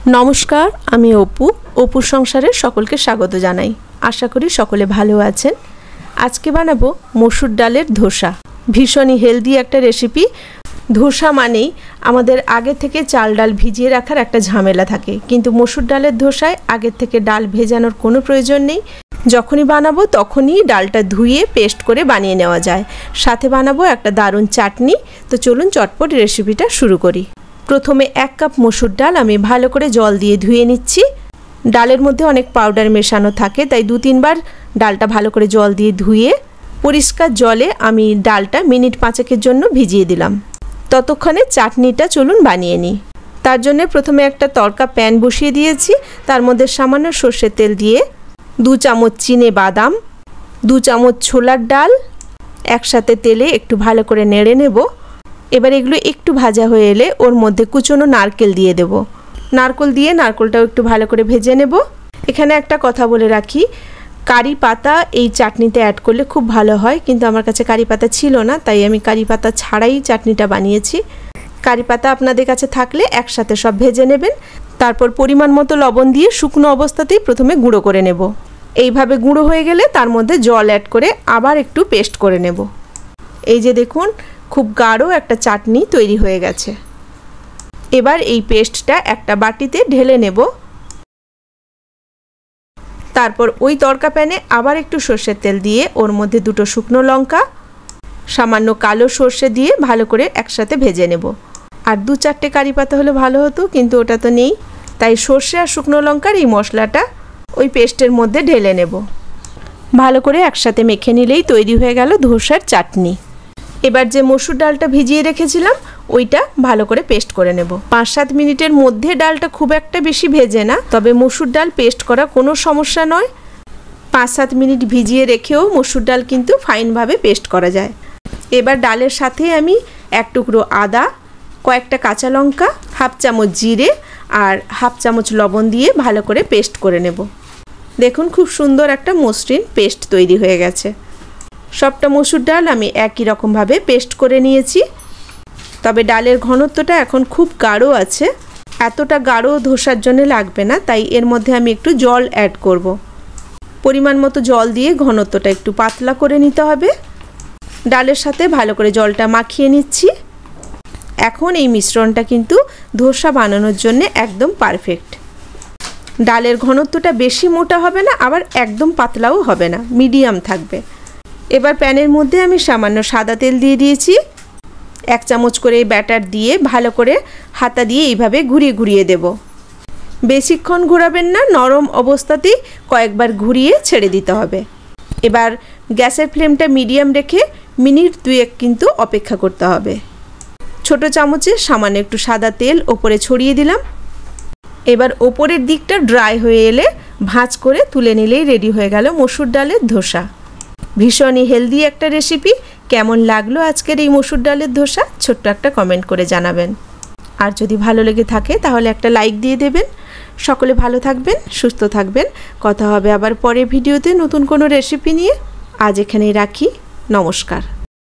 नमस्कार आमी अपू अपुर संसारे सकलके स्वागत जानाई। आशा करी सकले भालो आछेन। आजके बानाबो मसुर डालेर धोसा। भीषण हेल्दी एक रेसिपि। धोसा मानेई आमादेर आगे थेके चाल डाल भिजिए राखार एक झामेला थाके, किन्तु मसुर डालेर धोसाय आगे थेके डाल भेजानोर कोनो प्रयोजन नेई। जखोनी बानाबो तखोनी डालटा धुए पेस्ट करे बानिये नेওয়া যায়। साथे बानाबो एक दारुण चाटनी। तो चलुन चटपट रेसिपिटा शुरू करी। प्रथमे 1 कप मसुर डाल आमी भालो करे जल दिए धुए निচ্ছি। डालेर मধ্যে अनेक पाउडार मेशानो थाके, ताई 2-3 बार डालटा भालो करे जल दिए धुए परिष्कार जले आमी डालटा मिनिट 5 जन्य भिजिए दिलाम। ततक्षणे चाटनिटा चलुन बानिये निই। तार जन्य प्रथमे एक तड़का पैन बसिए दिएছি। तार मধ্যে सामान्य सर्षेर तेल दिए 2 चामच चीने बादाम 2 चामच छोलार डाल एकसाथे तेले एकटू भालो करे नेड़े नेब। एबार एगुलो एकटू भाजा हये एले ओर मধ্যে कुचोनो नारकेल दिए देब। नारकेल दिए नारकेलटाও एकटू भालो करे भेजे नेब। एखाने एकटा कथा बोले राखी, कारि पाता এই চাটনিতে অ্যাড করলে খুব ভালো হয়, কিন্তু আমার কাছে কারি পাতা ছিল না, তাই আমি কারি পাতা ছাড়াই চাটনিটা বানিয়েছি। কারি পাতা আপনাদের কাছে থাকলে একসাথে সব ভেজে নেবেন। তারপর পরিমাণ মতো লবণ দিয়ে শুকনো অবস্থাতেই প্রথমে গুঁড়ো করে নেব। এইভাবে গুঁড়ো হয়ে গেলে তার মধ্যে জল অ্যাড করে আবার একটু পেস্ট করে নেব। এই যে দেখুন खूब गाढ़ो एक चाटनी तैरी हो गेছে। एबार এই पेस्टटा एक बाटीते ढेले नेब। तारपर ओई तड़का पैने आबार एकटू सर्षेर तेल दिए ओर मধ্যে दुटो शुकनो लंका सामान्य कालो सर्षे दिए भालो करे एकसाथे भेजे नेब। और 2-4टे कारि पाता हले भालो हतो, किन्तु ओटा तो नेই, ताई सर्षे और शुकनो लंकार এই मशलाटा ओई पेस्टेर मধ্যে ढेले नेब। भालो करे एकसाथे मेखे निलेই तैरी हो गेल धोसार चाटनी। एबार जे मसुर डालटा भिजिए रेखेছিলাম ওইটা ভালো করে পেস্ট করে নেব। 5-7 মিনিটের মধ্যে ডালটা খুব একটা বেশি ভেজে না, তবে মসুর ডাল পেস্ট করা কোনো সমস্যা নয়। 5-7 মিনিট ভিজিয়ে রেখেও মসুর ডাল কিন্তু ফাইনভাবে পেস্ট করা যায়। এবার ডালের সাথে আমি এক টুকরো আদা, কয়েকটা কাঁচা লঙ্কা, হাফ চামচ জিরে আর হাফ চামচ লবণ দিয়ে ভালো করে পেস্ট করে নেব। দেখুন খুব সুন্দর একটা মসৃণ পেস্ট তৈরি হয়ে গেছে। सबटा मसुर डाल आमी एकई रकम भावे पेस्ट करे निয়েছি। तबे डालेर घनत्वटा एखन खूब गाढ़ो आछे। एतटा गाढ़ो धोसार जन्य लागबे ना, ताई एर मধ্যে आमी एकटू जल ऐड करब। परिमाण मतो जल दिए घनत्वटा एकटू पातला करे निते होबे। डालेर साथे भालो करे जलटा माखिए निচ্ছি। এখন এই মিশ্রণটা কিন্তু ধোসা বানানোর জন্য একদম পারফেক্ট। ডালের ঘনত্বটা বেশি মোটা হবে না, আবার একদম পাতলাও হবে না, মিডিয়াম থাকবে। এবার প্যানের মধ্যে আমি সামান্য সাদা তেল দিয়ে দিয়েছি। 1 চামচ করে ব্যাটার দিয়ে ভালো করে হাতা দিয়ে এইভাবে ঘুরিয়ে ঘুরিয়ে দেব। বেশিক্ষণ ঘোরাবেন না, নরম অবস্থাতেই কয়েকবার ঘুরিয়ে ছেড়ে দিতে হবে। এবার গ্যাসের ফ্লেমটা মিডিয়াম রেখে মিনিট 2 কিন্তু অপেক্ষা করতে হবে। ছোট চামচে সামান্য একটু সাদা তেল উপরে ছড়িয়ে দিলাম। এবার উপরের দিকটা ড্রাই হয়ে এলে ভাঁজ করে তুলে নিলেই রেডি হয়ে গেল মসুর ডালের ধোসা। भीषण हेल्दी एक रेसिपि। केमन लागलो आजकेर এই मसुर डालेर धोसा छोट्ट एक कमेंट करे जानाबेन। और यदि भालो लेगे थाके ताहले एक लाइक दिए देबेन। सकले भालो थाकबेन, सुस्थ थाकबेन। कथा होबे आबार परेर भिडियोते नतुन कोनो रेसिपि निये। आज एखानेई राखी। नमस्कार।